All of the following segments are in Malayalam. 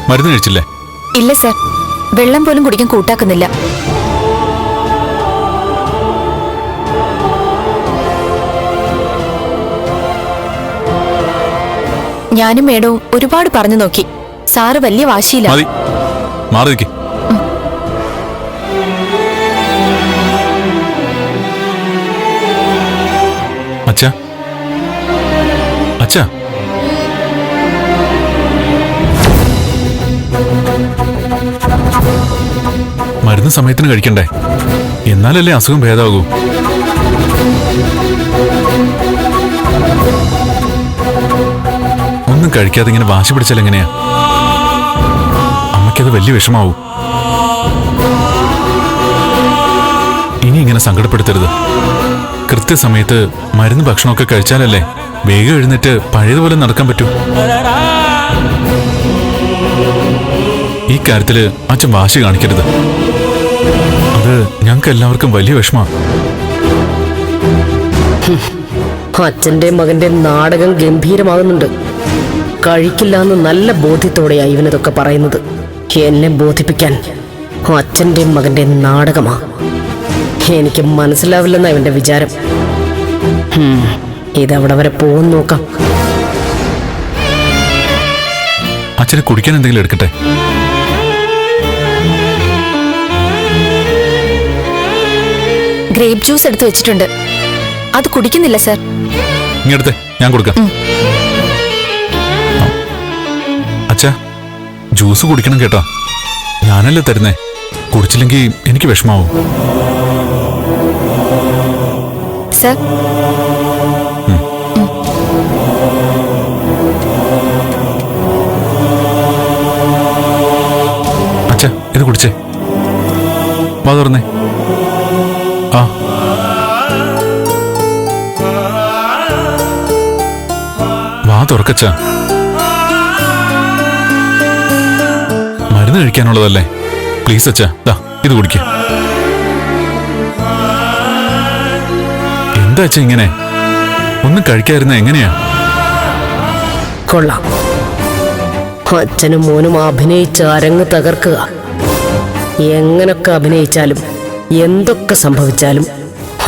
മരുന്ന് കഴിച്ചില്ലേ? ഇല്ല സർ, വെള്ളം പോലും കുടിക്കാൻ കൂട്ടാക്കുന്നില്ല. ഞാനും മേഡവും ഒരുപാട് പറഞ്ഞു നോക്കി. സാറ് വലിയ വാശിയില്ല. മതി, മാറി നിൽക്ക്. അച്ഛാ, അച്ഛാ, മരുന്ന് സമയത്തിന് കഴിക്കണ്ടേ? എന്നാലല്ലേ അസുഖം ഭേദമാകൂ. ഒന്നും കഴിക്കാതെ ഇങ്ങനെ വാശി പിടിച്ചാൽ എങ്ങനെയാ? അമ്മയ്ക്കത് വലിയ വിഷമാവൂ. ഇനി ഇങ്ങനെ സങ്കടപ്പെടുത്തരുത്. കൃത്യസമയത്ത് മരുന്ന് ഭക്ഷണമൊക്കെ കഴിച്ചാലല്ലേ വേഗം എഴുന്നേറ്റ് പഴയതുപോലെ നടക്കാൻ പറ്റൂ. ഈ കാര്യത്തില് അച്ഛൻ വാശി കാണിക്കരുത്. അത് ഞങ്ങൾക്ക് എല്ലാവർക്കും വലിയ വിഷമാണ്. അച്ഛന്റെ മകന്റെ നാടകം ഗംഭീരമാകുന്നുണ്ട്. കഴിക്കില്ല എന്ന് നല്ല ബോധ്യത്തോടെയാ ഇവനിതൊക്കെ പറയുന്നത്. എന്നെ ബോധിപ്പിക്കാൻ അച്ഛന്റെ മകന്റെ നാടകമാ. എനിക്ക് മനസ്സിലാവില്ലെന്ന ഇവന്റെ വിചാരം. ഇതവിടെ വരെ പോകും നോക്കാം. അച്ഛന് കുടിക്കാൻ എന്തെങ്കിലും എടുക്കട്ടെ? ഗ്രേപ്പ് ജ്യൂസ് എടുത്ത് വെച്ചിട്ടുണ്ട്. അത് കുടിക്കുന്നില്ല സർ. ഇങ്ങെടുത്തെ, ഞാൻ കൊടുക്കാം. അച്ഛാ, ജ്യൂസ് കുടിക്കണം കേട്ടോ. ഞാനല്ലേ തരുന്നേ. കുടിച്ചില്ലെങ്കിൽ എനിക്ക് വിഷമാവും. സർ, അച്ഛാ, ഇത് കുടിച്ചേ. വാ തുറന്നേ. ആ, വാ തുറക്കച്ചാ. മരുന്ന് കഴിക്കാനുള്ളതല്ലേ? പ്ലീസ് അച്ഛാ, ദാ ഇത് കുടിക്ക. എന്താ അച്ഛാ ഇങ്ങനെ? ഒന്നും കഴിക്കാതിരുന്ന എങ്ങനെയാ? കൊള്ളാം. അച്ഛനും മോനും അഭിനയിച്ച് അരങ്ങ് തകർക്കുക. എങ്ങനൊക്കെ അഭിനയിച്ചാലും എന്തൊക്കെ സംഭവിച്ചാലും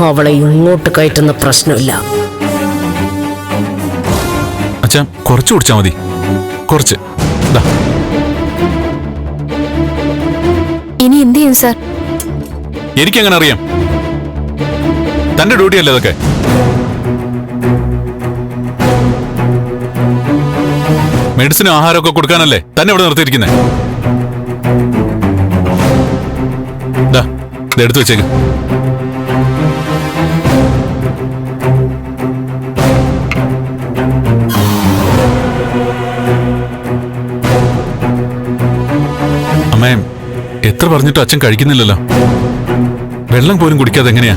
അവളെ ഇങ്ങോട്ട് കയറ്റുന്ന പ്രശ്നമില്ല. അച്ഛാ, കുറച്ച് കുടിച്ചാ മതി. കുറച്ച്. ഇനി എന്ത് ചെയ്യും സർ? എനിക്കെങ്ങനെ അറിയാം? തന്റെ ഡ്യൂട്ടി അല്ലേ അതൊക്കെ. മെഡിസിനും ആഹാരമൊക്കെ കൊടുക്കാനല്ലേ തന്നെ ഇവിടെ നിർത്തിയിരിക്കുന്നേ. എടുത്തു വെച്ചേക്ക്. അമ്മേ, എത്ര പറഞ്ഞിട്ടും അച്ഛൻ കഴിക്കുന്നില്ലല്ലോ. വെള്ളം പോലും കുടിക്കാതെ എങ്ങനെയാ?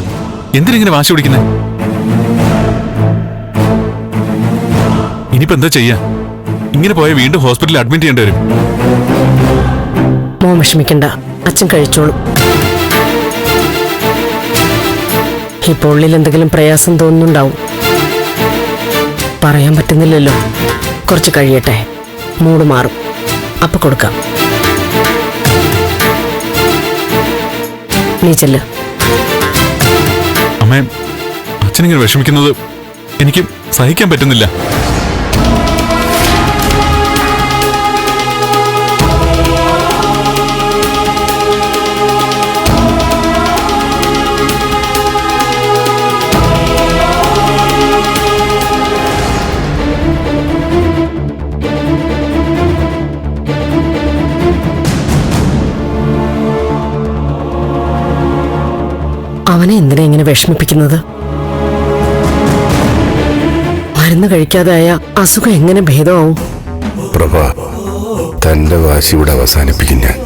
എന്തിനിങ്ങനെ വാശി പിടിക്കുന്നേ? ഇനിയിപ്പോ എന്താ ചെയ്യാ? ഇങ്ങനെ പോയാൽ വീണ്ടും ഹോസ്പിറ്റലിൽ അഡ്മിറ്റ് ചെയ്യേണ്ടി വരും. മോൻ വിഷമിക്കണ്ട, അച്ഛൻ കഴിച്ചോളും. ഇപ്പോൾ ഉള്ളിൽ എന്തെങ്കിലും പ്രയാസം തോന്നുന്നുണ്ടാവും. പറയാൻ പറ്റുന്നില്ലല്ലോ. കുറച്ച് കഴിയട്ടെ, മൂഡ് മാറും. അപ്പൊ കൊടുക്കാം. നീ ചെല്ല. അമ്മേ, അച്ഛനിങ്ങനെ വിഷമിക്കുന്നത് എനിക്ക് സഹിക്കാൻ പറ്റുന്നില്ല. അവനെ എന്തിനാ ഇങ്ങനെ വിഷമിപ്പിക്കുന്നത്? മരുന്ന് കഴിക്കാതായ അസുഖം എങ്ങനെ ഭേദമാവും? പ്രഭ, തന്റെ വാശി ഇവിടെ അവസാനിപ്പിക്കും ഞാൻ.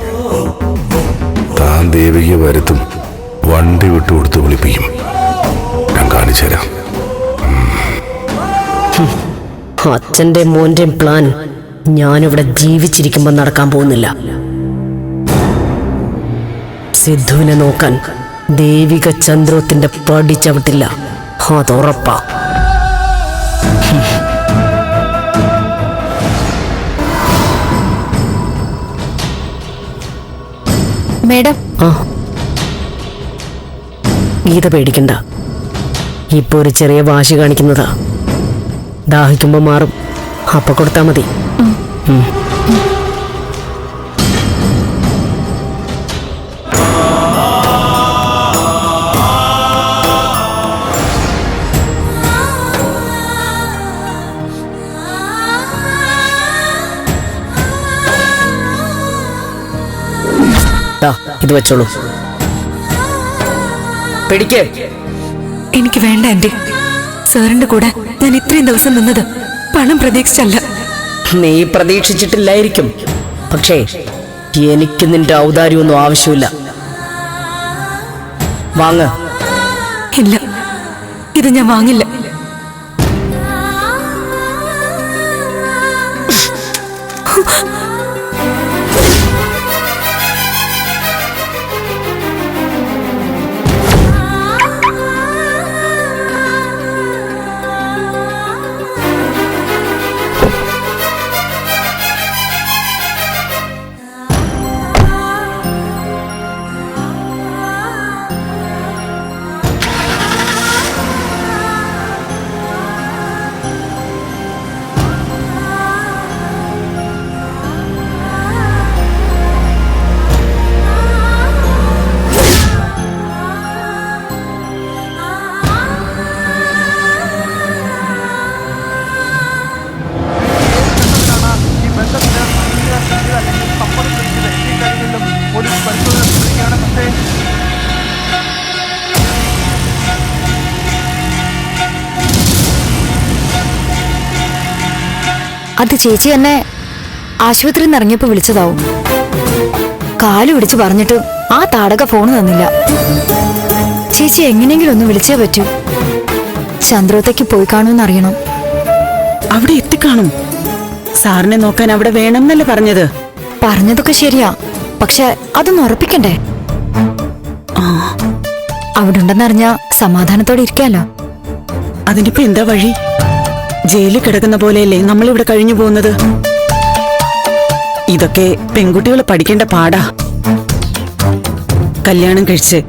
താൻ ദേവിക വരുത്തും, വണ്ടി വിട്ടുകൊടുത്ത് വിളിപ്പിക്കും. ഞാൻ കാണിച്ചു തരാം. അച്ഛന്റെ മോന്റെയും പ്ലാൻ ഞാനിവിടെ ജീവിച്ചിരിക്കുമ്പോ നടക്കാൻ പോകുന്നില്ല. സിദ്ധുവിനെ നോക്കാൻ ദേവിക ചന്ദ്രോത്തിന്റെ പടി ചവിട്ടില്ല, അതുറപ്പാ. മേഡം. ആ ഗീത പേടിക്കണ്ട. ഇപ്പൊ ഒരു ചെറിയ വാശി കാണിക്കുന്നതാ. ദാഹിക്കുമ്പോ മാറും. അപ്പൊ കൊടുത്താ മതി. ഇത് വെച്ചോളൂ. പിടിക്കേ. എനിക്ക് വേണ്ട ആന്റി. സാറിന്റെ കൂടെ ഞാൻ ഇത്രയും ദിവസം നിന്നത് പണം പ്രതീക്ഷിച്ചല്ല. നീ പ്രതീക്ഷിച്ചിട്ടില്ലായിരിക്കും. പക്ഷേ എനിക്ക് നിന്റെ ഔദാര്യമൊന്നും ആവശ്യമില്ല. വാങ്ങ. ഇല്ല, ഇത് ഞാൻ വാങ്ങില്ല. അത് ചേച്ചി എന്നെ ആശുപത്രിയിൽ നിന്ന് ഇറങ്ങിയപ്പോ വിളിച്ചതാവും. കാല് പിടിച്ച് പറഞ്ഞിട്ട് ആ താടക ഫോൺ തന്നില്ല. ചേച്ചി എങ്ങനെയെങ്കിലും ഒന്ന് വിളിച്ചേ പറ്റൂ. ചന്ദ്രോത്തേക്ക് പോയി കാണുമെന്ന് അറിയണം. അവിടെ എത്തിക്കാണും. സാറിനെ നോക്കാൻ അവിടെ വേണമെന്നല്ലേ പറഞ്ഞത്? പറഞ്ഞതൊക്കെ ശരിയാ, പക്ഷെ അതൊന്ന് ഉറപ്പിക്കണ്ടേ? അവിടെ ഉണ്ടെന്നറിഞ്ഞാ സമാധാനത്തോടെ ഇരിക്കാലോ. അതിനിപ്പോ എന്താ വഴി? ജയിലിൽ കിടക്കുന്ന പോലെയല്ലേ നമ്മളിവിടെ കഴിഞ്ഞു പോകുന്നത്. ഇതൊക്കെ പെൺകുട്ടികൾ പഠിക്കേണ്ട പാടാ. കല്യാണം കഴിച്ച്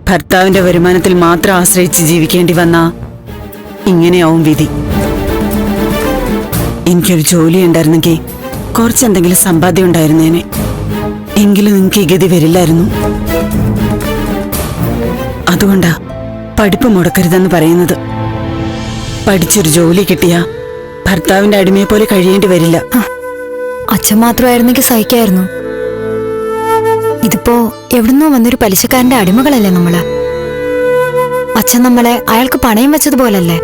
ഭർത്താവിന്റെ വരുമാനത്തിൽ മാത്രം ആശ്രയിച്ച് ജീവിക്കേണ്ടി വന്നാ ഇങ്ങനെയാവും വിധി. എനിക്കൊരു ജോലി ഉണ്ടായിരുന്നെങ്കിൽ കുറച്ചെന്തെങ്കിലും സമ്പാദ്യം ഉണ്ടായിരുന്നേനെ. എങ്കിലും നിങ്ങൾക്ക് ഈ ഗതി വരില്ലായിരുന്നു. അതുകൊണ്ടാ പഠിപ്പ് മുടക്കരുതെന്ന് പറയുന്നത്. പഠിച്ചൊരു ജോലി കിട്ടിയാ ഭർത്താവിന്റെ അടിമയെ പോലെ കഴിയേണ്ടി വരില്ല. അച്ഛൻ മാത്രമായിരുന്നെങ്കിൽ സഹിക്കായിരുന്നു. ഇതിപ്പോ എവിടുന്നോ വന്നൊരു പലിശക്കാരന്റെ അടിമകളല്ലേ നമ്മള്. അച്ഛൻ നമ്മളെ അയാൾക്ക് പണയം വെച്ചതുപോലല്ലേ.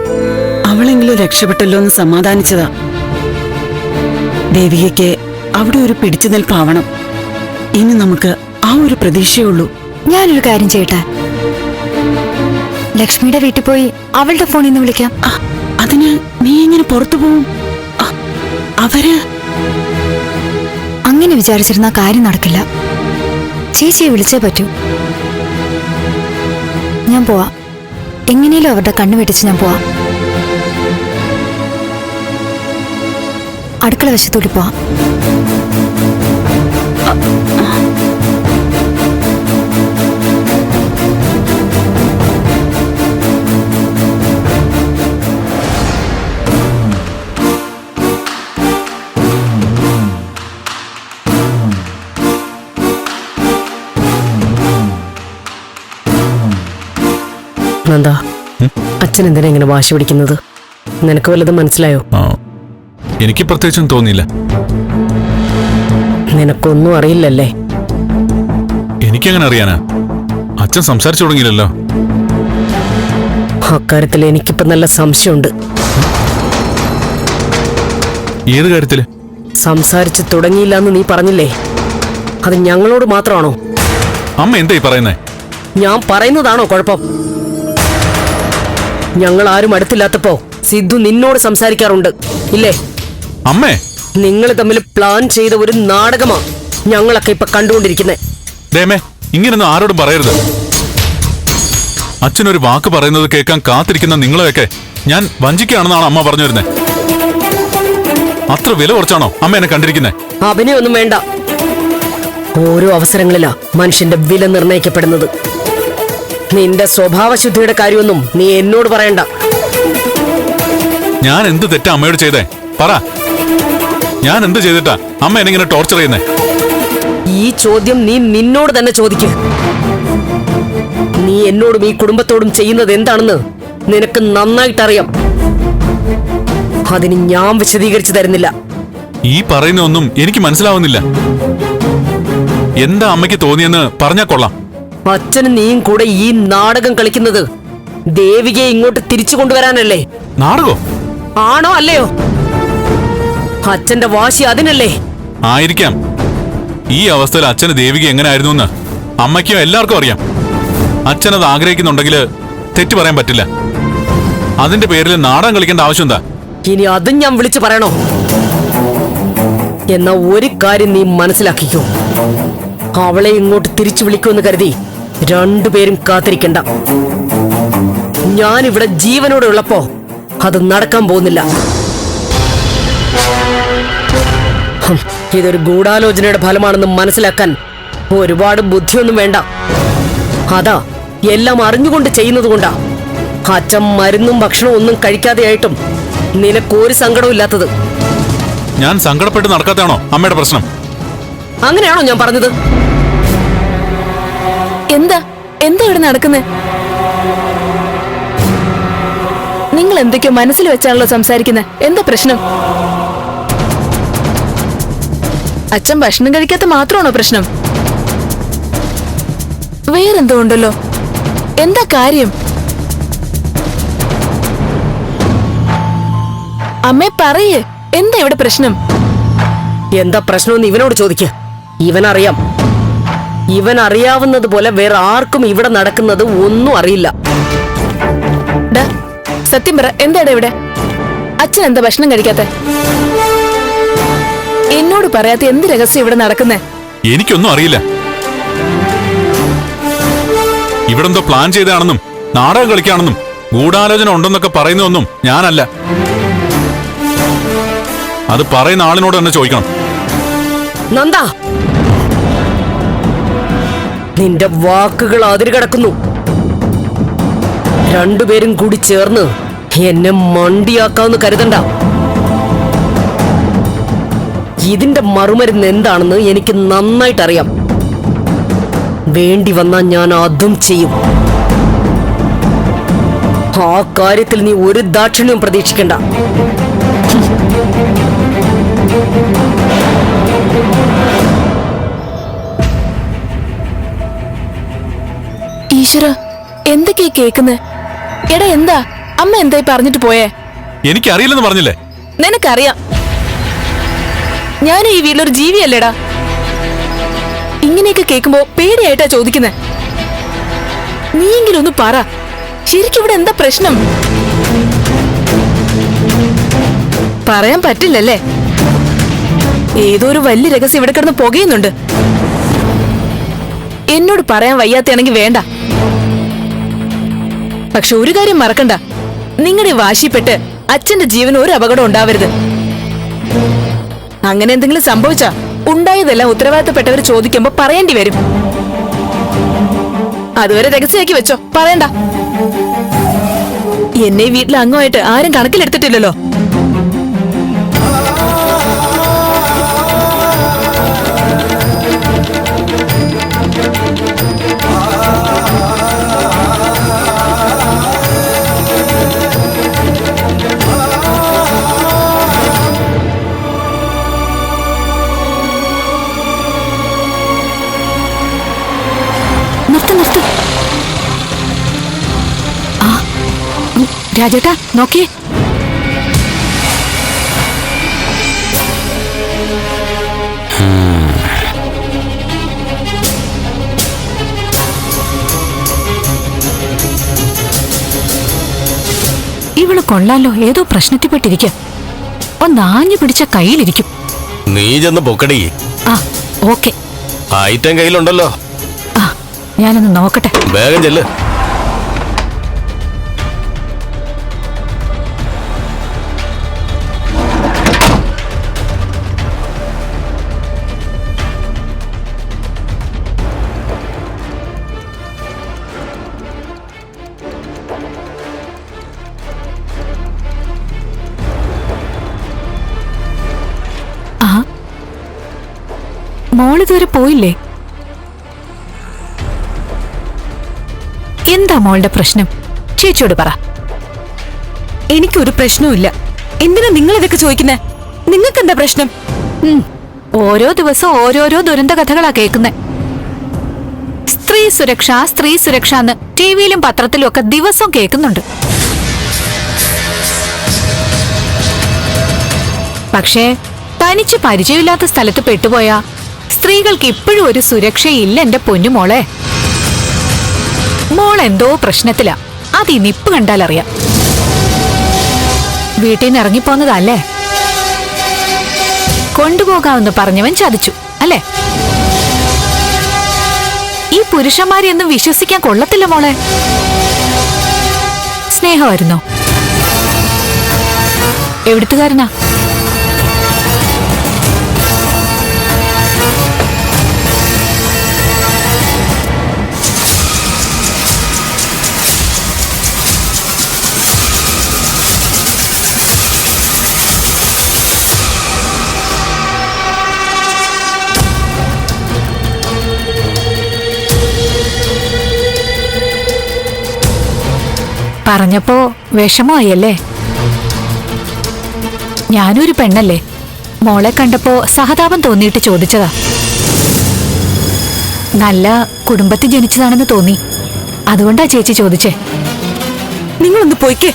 അവളെങ്കിലും രക്ഷപ്പെട്ടല്ലോ എന്ന് സമാധാനിച്ചതാ. ദേവികയ്ക്ക് അവിടെ ഒരു പിടിച്ചു നിൽപ്പാവണം. ഇനി നമുക്ക് ആ ഒരു പ്രതീക്ഷയുള്ളൂ. ഞാനൊരു കാര്യം ചെയ്യട്ടെ, ലക്ഷ്മിയുടെ വീട്ടിൽ പോയി അവളുടെ ഫോണിൽ നിന്ന് വിളിക്കാം. അതിന് നീ എങ്ങനെ പുറത്തു പോവും? അവര് അങ്ങനെ വിചാരിച്ചിരുന്ന കാര്യം നടക്കില്ല. ചേച്ചിയെ വിളിച്ചേ പറ്റൂ. ഞാൻ പോവാ. എങ്ങനെയും അവരുടെ കണ്ണു വെട്ടിച്ച് ഞാൻ പോവാ. അടുക്കള വശത്തൂടി പോവാ. എന്താ അച്ഛൻ എന്തിനാ ഇങ്ങനെ വാശി പിടിക്കുന്നത്? നിനക്ക് വല്ലതും മനസ്സിലായോ? എനിക്ക് പ്രത്യേകിച്ചും തോന്നിയില്ല. നിനക്കൊന്നും അറിയില്ലല്ലേ? എനിക്കെങ്ങനെ അറിയാനാ? അച്ഛൻ സംസാരിച്ചു തുടങ്ങിയില്ലല്ലോ. അക്കാര്യത്തിൽ എനിക്കിപ്പോ നല്ല സംശയമുണ്ട്. ഏത് കാര്യത്തില്? സംസാരിച്ച് തുടങ്ങിയില്ല എന്ന് നീ പറഞ്ഞില്ലേ, അത് ഞങ്ങളോട് മാത്രമാണോ? അമ്മ എന്തായി പറയുന്നേ? ഞാൻ പറയുന്നതാണോ കുഴപ്പം? ഞങ്ങൾ ആരും അടുത്തില്ലാത്തപ്പോ സിദ്ധു നിന്നോട് സംസാരിക്കാറുണ്ട് ഇല്ലേ? അമ്മേ, നിങ്ങൾ തമ്മിൽ പ്ലാൻ ചെയ്ത ഒരു നാടകമാ ഞങ്ങളൊക്കെ ഇപ്പൊ കണ്ടുകൊണ്ടിരിക്കുന്നേ. ദേമേ, ഇങ്ങനൊന്നും ആരോടും പറയരുത്. അച്ഛനൊരു വാക്ക് പറയുന്നത് കേൾക്കാൻ കാത്തിരിക്കുന്ന നിങ്ങളെയൊക്കെ ഞാൻ വഞ്ചിക്കുകയാണെന്നാണ് അമ്മ പറഞ്ഞു വരുന്നേ. അത്ര വില കുറച്ചാണോ അമ്മ എന്നെ കണ്ടിരിക്കുന്നേ? അഭിനയൊന്നും വേണ്ട. ഓരോ അവസരങ്ങളിലാ മനുഷ്യന്റെ വില നിർണയിക്കപ്പെടുന്നത്. നിന്റെ സ്വഭാവശുദ്ധിയുടെ കാര്യമൊന്നും നീ എന്നോട് പറയണ്ട. ഞാൻ എന്ത് തെറ്റാ അമ്മയോട് ചെയ്തേ? പറ. ഞാൻ എന്ത് ചെയ്തിട്ടാ അമ്മ എന്നെങ്ങനെ ടോർച്ചർ ചെയ്യുന്നേ? ഈ ചോദ്യം നീ നിന്നോട് തന്നെ ചോദിക്ക്. നീ എന്നോടും ഈ കുടുംബത്തോടും ചെയ്യുന്നത് എന്താണെന്ന് നിനക്ക് നന്നായിട്ടറിയാം. അതിന് ഞാൻ വിശദീകരിച്ചു തരുന്നില്ല. ഈ പറയുന്ന ഒന്നും എനിക്ക് മനസ്സിലാവുന്നില്ല. എന്താ അമ്മയ്ക്ക് തോന്നിയെന്ന് പറഞ്ഞാ കൊള്ളാം. അച്ഛനും നീയും കൂടെ ഈ നാടകം കളിക്കുന്നത് ദേവികയെ ഇങ്ങോട്ട് തിരിച്ചു കൊണ്ടുവരാനല്ലേ? നാടകോ? ആണോ അല്ലയോ? അച്ഛന്റെ വാശി അതിനല്ലേ? ആയിരിക്കാം. ഈ അവസ്ഥയിൽ അച്ഛന് ദേവിക എങ്ങനെയായിരുന്നു എന്ന് അമ്മയ്ക്കും എല്ലാവർക്കും അറിയാം. അച്ഛനത് ആഗ്രഹിക്കുന്നുണ്ടെങ്കിൽ തെറ്റു പറയാൻ പറ്റില്ല. അതിന്റെ പേരിൽ നാടകം കളിക്കേണ്ട ആവശ്യം എന്താ? ഇനി അതും ഞാൻ വിളിച്ചു പറയണോ? എന്നാ ഒരു കാര്യം നീ മനസ്സിലാക്കിക്കോ. അവളെ ഇങ്ങോട്ട് തിരിച്ചു വിളിക്കുമെന്ന് കരുതി രണ്ടുപേരും കാത്തിരിക്കണ്ട. ഞാനിവിടെ ജീവനോടെ ഉള്ളപ്പോ അത് നടക്കാൻ പോകുന്നില്ല. ഇതൊരു ഗൂഢാലോചനയുടെ ഫലമാണെന്ന് മനസ്സിലാക്കാൻ ഒരുപാട് ബുദ്ധിയൊന്നും വേണ്ട. അതാ എല്ലാം അറിഞ്ഞുകൊണ്ട് ചെയ്യുന്നത് കൊണ്ടാ അച്ഛൻ മരുന്നും ഭക്ഷണവും ഒന്നും കഴിക്കാതെയായിട്ടും നിനക്കൊരു സങ്കടവും ഇല്ലാത്തത്. ഞാൻ സങ്കടപ്പെട്ട് നടക്കാത്തതാണോ അമ്മയുടെ പ്രശ്നം? അങ്ങനെയാണോ ഞാൻ പറഞ്ഞത്? എന്താ എന്താ ഇവിടെ നടക്കുന്നത്? നിങ്ങൾ എന്തൊക്കെയോ മനസ്സിൽ വെച്ചാണല്ലോ സംസാരിക്കുന്നത്. എന്താ പ്രശ്നം? അച്ഛൻ ഭക്ഷണം കഴിക്കാത്ത മാത്രമാണോ പ്രശ്നം? വേറെന്തോ ഉണ്ടല്ലോ. എന്താ കാര്യം? അമ്മേ പറയേ, എന്താ ഇവിടെ പ്രശ്നം? എന്താ പ്രശ്നമെന്ന് ഇവനോട് ചോദിക്ക. ഇവനറിയാം. ഇവനറിയാവുന്നത് പോലെ വേറെ ആർക്കും ഇവിടെ നടക്കുന്നത് ഒന്നും അറിയില്ല. ഡാ, സത്യം പറ, എന്താടാ ഇവിടെ? അച്ഛൻ എന്താ ഭക്ഷണം കഴിക്കാത്ത? എന്നോട് പറയാത്ത എന്ത് രഹസ്യം ഇവിടെ നടക്കുന്നേ? എനിക്കൊന്നും അറിയില്ല. ഇവിടെന്തോ പ്ലാൻ ചെയ്താണെന്നും നാടകം കളിക്കാണെന്നും ഗൂഢാലോചന ഉണ്ടെന്നൊക്കെ പറയുന്നതൊന്നും ഞാനല്ല. അത് പറയുന്ന ആളിനോട് തന്നെ ചോദിക്കണം. നന്ദ, നിന്റെ വാക്കുകൾ അതിരുകടക്കുന്നു. രണ്ടുപേരും കൂടി ചേർന്ന് എന്നെ മണ്ടിയാക്കാന്ന് കരുതണ്ട. ഇതിന്റെ മറുമരുന്ന് എന്താണെന്ന് എനിക്ക് നന്നായിട്ടറിയാം. വേണ്ടി വന്നാൽ ഞാൻ അതും ചെയ്യും. ആ കാര്യത്തിൽ നീ ഒരു ദാക്ഷിണ്യവും പ്രതീക്ഷിക്കണ്ട. ഈശ്വര, എന്തൊക്കെയാ കേക്കുന്നെ? എടാ, എന്താ അമ്മ എന്തായി പറഞ്ഞിട്ട് പോയേ? എനിക്കറിയില്ലെന്ന് പറഞ്ഞില്ലേ? നിനക്കറിയാം, ഞാൻ ഈ വീട്ടിലൊരു ജീവിയല്ലേടാ. ഇങ്ങനെയൊക്കെ കേൾക്കുമ്പോ പേടിയായിട്ടാ ചോദിക്കുന്നെ. നീയെങ്കിലും ഒന്ന് പറ, ശരിക്കും ഇവിടെ എന്താ പ്രശ്നം? പറയാൻ പറ്റില്ലല്ലേ? ഏതോ ഒരു വലിയ രഹസ്യം ഇവിടെ കിടന്ന് പുകയുന്നുണ്ട്. എന്നോട് പറയാൻ വയ്യാത്തയാണെങ്കിൽ വേണ്ട. പക്ഷെ ഒരു കാര്യം മറക്കണ്ട, നിങ്ങളുടെ വാശിപ്പെട്ട് അച്ഛന്റെ ജീവന് ഒരു അപകടം ഉണ്ടാവരുത്. അങ്ങനെ എന്തെങ്കിലും സംഭവിച്ചാ ഉണ്ടായതെല്ലാം ഉത്തരവാദിത്തപ്പെട്ടവർ ചോദിക്കുമ്പോ പറയേണ്ടി വരും. അതുവരെ രഹസ്യമാക്കി വെച്ചോ, പറയണ്ട. എന്നെ വീട്ടിൽ അംഗമായിട്ട് ആരും കണക്കിലെടുത്തിട്ടില്ലല്ലോ. രാജേട്ടാ, നോക്കിയേ. ഇവള് കൊള്ളാലോ, ഏതോ പ്രശ്നത്തിൽപ്പെട്ടിരിക്ക. ഒന്നാഞ്ഞു പിടിച്ച കയ്യിലിരിക്കും. നീ ചെന്ന് പൊക്കടി. ആ, ഓക്കെ. ഐറ്റം കയ്യിലുണ്ടല്ലോ. ആ, ഞാനൊന്ന് നോക്കട്ടെ. വേഗം ചെല്ല്. മോളിതുവരെ പോയില്ലേ? എന്താ മോളുടെ പ്രശ്നം? ചേച്ചിയോട് പറ. എനിക്കൊരു പ്രശ്നവുമില്ല. എന്തിനാ നിങ്ങൾ ഇതൊക്കെ ചോദിക്കുന്നേ? നിങ്ങൾക്ക് എന്താ പ്രശ്നം? ഓരോ ദിവസവും ഓരോരോ ദുരന്ത കഥകളാ കേൾക്കുന്നേ. സ്ത്രീ സുരക്ഷ എന്ന് ടിവിയിലും പത്രത്തിലും ഒക്കെ ദിവസവും കേൾക്കുന്നുണ്ട്. പക്ഷേ തനിച്ച് പരിചയമില്ലാത്ത സ്ഥലത്ത് പെട്ടുപോയാ സ്ത്രീകൾക്ക് ഇപ്പോഴും ഒരു സുരക്ഷയില്ല. എന്റെ പൊന്നുമോളെ, മോളെന്തോ പ്രശ്നത്തിലാ. അത് ഈ നിപ്പ് കണ്ടാലറിയാം. വീട്ടിൽ നിന്ന് ഇറങ്ങിപ്പോന്നതല്ലേ? കൊണ്ടുപോകാമെന്ന് പറഞ്ഞവൻ ചതിച്ചു അല്ലേ? ഈ പുരുഷന്മാരെയൊന്നും വിശ്വസിക്കാൻ കൊള്ളത്തില്ല മോളെ. സ്നേഹമായിരുന്നോ? എവിടുത്തുകാരനാ? പറഞ്ഞപ്പോ വിഷമമായല്ലേ? ഞാനൊരു പെണ്ണല്ലേ, മോളെ കണ്ടപ്പോ സഹതാപം തോന്നിയിട്ട് ചോദിച്ചതാ. നല്ല കുടുംബത്തിൽ ജനിച്ചതാണെന്ന് തോന്നി, അതുകൊണ്ടാ ചേച്ചി ചോദിച്ചേ. നിങ്ങളൊന്ന് പോയിക്കേ.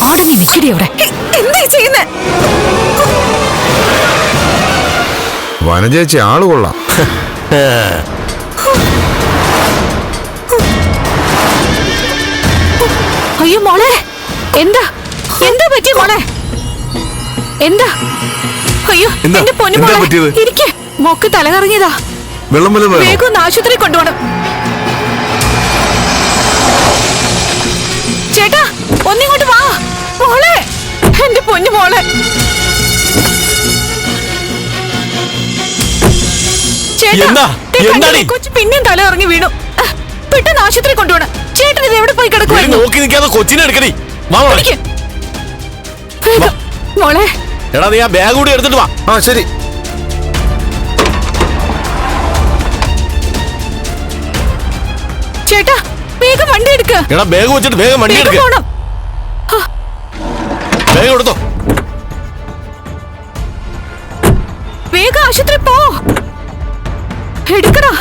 അടങ്ങി നിൽക്കടി അവിടെ. എന്താ ചെയ്യുന്നേ? വനജേച്ചി ആള് കൊള്ളാം. അയ്യോ മോളെ, എന്താ എന്താ പറ്റിയ മോളെ? എന്താ? അയ്യോ എന്റെ പൊന്നു മോളെ, ഇരിക്കെ. മോക്ക് തലകറങ്ങിയതാ. വേഗം ഒന്ന് ആശുപത്രി കൊണ്ടുപോകണം. ചേട്ടാ ഒന്നിങ്ങോട്ട് വാ മോളെ, എന്റെ പൊന്നു മോളെ. ചേട്ടാ കൊച്ചു പിന്നെയും തല ഇറങ്ങി വീണു. പെട്ടെന്ന് ആശുപത്രി കൊണ്ടുപോകണം. ചേട്ടൻ ഇത് എവിടെ പോയി കിടക്കുവായിരുന്നു? നോക്കി നിൽക്കാതെ കൊച്ചിനെ എടുക്കടി. മോളെ എടാ നീ ആ ബാഗ് കൂടി എടുത്തിട്ട് വാ. ആ ശരി. ചേട്ടാ വേഗം വണ്ടി എടുക്ക. എടാ ബാഗ് വെച്ചിട്ട് വേഗം വണ്ടി എടുക്ക. വേഗം എടുത്തോ. വേഗം ആശുപത്രി പോ. എടുക്കടാ.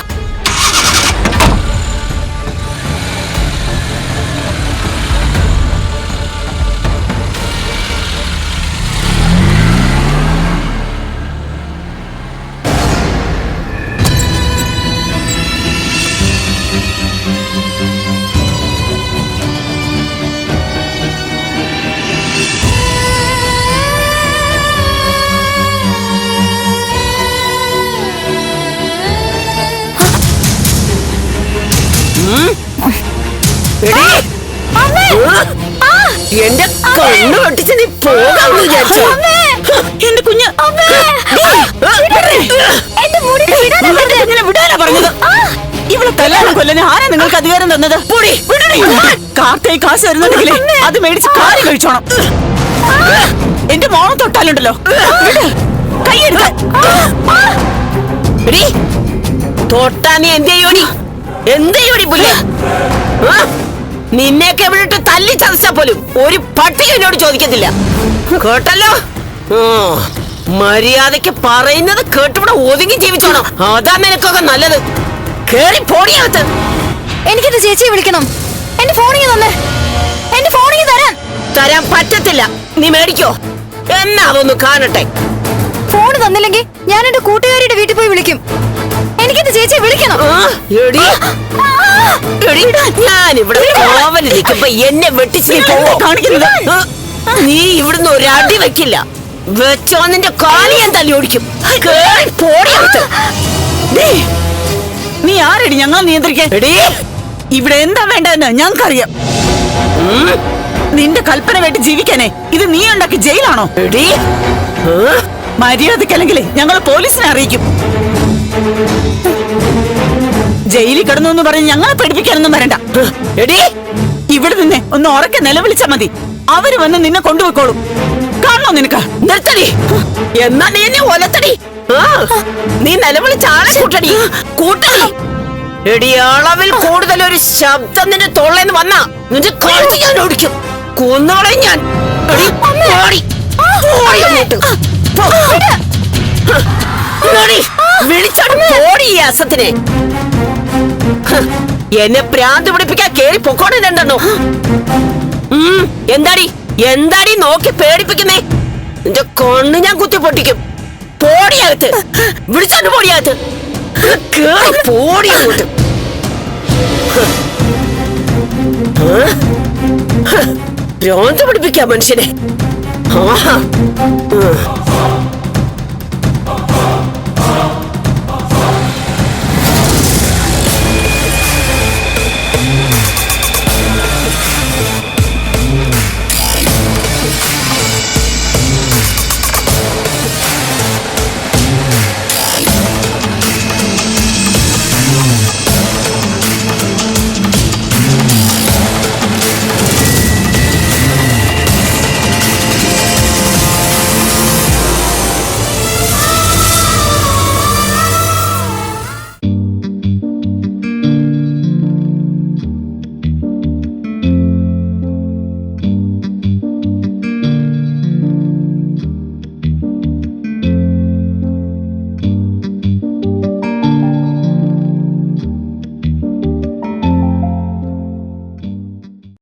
എന്റെ കണ്ണു പൊട്ടിച്ച് നീ പോകാമെന്ന് വിചാരിച്ചോ? എന്റെ കുഞ്ഞ് വിടാനാ പറഞ്ഞത്. ഇവിടെ തല്ലാനും കൊല്ലാനും ആരാ നിങ്ങൾക്ക് അധികാരം തന്നത്? കാർത്തായി കാശ് വരുന്നുണ്ടെങ്കിലേ അത് മേടിച്ച് കാര്യം കഴിച്ചോണം. എന്റെ മോണം തൊട്ടാലുണ്ടല്ലോ കൈയെടുക്ക. തൊട്ടാ നീ എന്തെയ്യോടി എന്തെയ്യോടി പുല്ല്? നിന്നെയൊക്കെ വിളിട്ട് തല്ലി ചതച്ചാ പോലും ഒരു പട്ടി എന്നോട് ചോദിക്കത്തില്ല, കേട്ടല്ലോ? മര്യാദക്ക് പറയുന്നത് കേട്ടിവിടെ ഒതുങ്ങി ജീവിച്ചോണോ? അതാ നിനക്കൊക്കെ നല്ലത്. കേറി പോടിയകത്ത്. എനിക്കെന്റെ ചേച്ചിയെ വിളിക്കണം. എന്റെ ഫോണിങ് തന്നെ. എന്റെ ഫോണിങ് തരാൻ പറ്റത്തില്ല. നീ മേടിക്കോ? എന്നാ അതൊന്ന് കാണട്ടെ. ഫോൺ തന്നില്ലെങ്കിൽ ഞാൻ എന്റെ കൂട്ടുകാരിയുടെ വീട്ടിൽ പോയി വിളിക്കും. എനിക്കെന്റെ ചേച്ചിയെ വിളിക്കണം. ഞാൻ ഇവിടെ കോവല് നിൽക്കുമ്പോ എന്നെ വെട്ടിച്ച് നീ പോവോ? നീ ഇവിടുന്ന് ഒരടി വെക്കില്ല. വെച്ചോ നിന്റെ കാലി ഞാൻ തല്ലി ഓടിക്കും. നീ ആരടി ഞങ്ങൾ നിയന്ത്രിക്കാൻ? ഇവിടെ എന്താ വേണ്ടെന്ന് ഞങ്ങൾക്കറിയാം. നിന്റെ കൽപ്പന വേണ്ടി ജീവിക്കാനേ ഇത് നീ ഉണ്ടാക്കി ജയിലാണോ? എടീ, മര്യാദക്കല്ലെങ്കിൽ ഞങ്ങൾ പോലീസിനെ അറിയിക്കും. ജയിലിൽ കിടന്നു എന്ന് പറഞ്ഞ് ഞങ്ങളെ പേടിപ്പിക്കാനൊന്നും വരണ്ട. എടീ, ഇവിടെ നിന്നെ ഒന്ന് ഉറക്കെ നിലവിളിച്ചാ മതി. അവര് വന്ന് നിന്നെ കൊണ്ടുപോയിക്കോളും. കാണണോ നിനക്ക്? നിർത്തടി. എന്നാ നീ എന്നെ ഒലത്തടി. നീ നിലവിളിച്ച് ആളെ കൂട്ടടി, കൂട്ടടി. എടി, അളവിൽ കൂടുതൽ ഒരു ശബ്ദം നിന്റെ തൊള്ളേന്ന് വന്നാ നിന്റെ കഴുത്ത് ഞാൻ ഓടിക്കും, കൊന്നോളെ ഞാൻ. എടി, ഓടി. ഓടി അങ്ങോട്ട്. പോ. എടി, വിളിച്ചോണ്ട് പോടി ഈ അസത്തിനെ. എന്നെ ഭ്രാന്ത് പിടിപ്പിക്കാൻ കേറി പൊക്കോടെ രണ്ടെണ്ണോ. എന്താടി എന്താടി നോക്കി പേടിപ്പിക്കുന്നേ? നിന്റെ കണ്ണ് ഞാൻ കുത്തി പൊട്ടിക്കും. പോടിയകത്ത്, വിളിച്ചോണ്ട് പോടിയകത്ത്. കേറി പോടിയങ്ങോട്ട്. ഭ്രാന്ത് പിടിപ്പിക്കാം മനുഷ്യനെ. ആഹാ.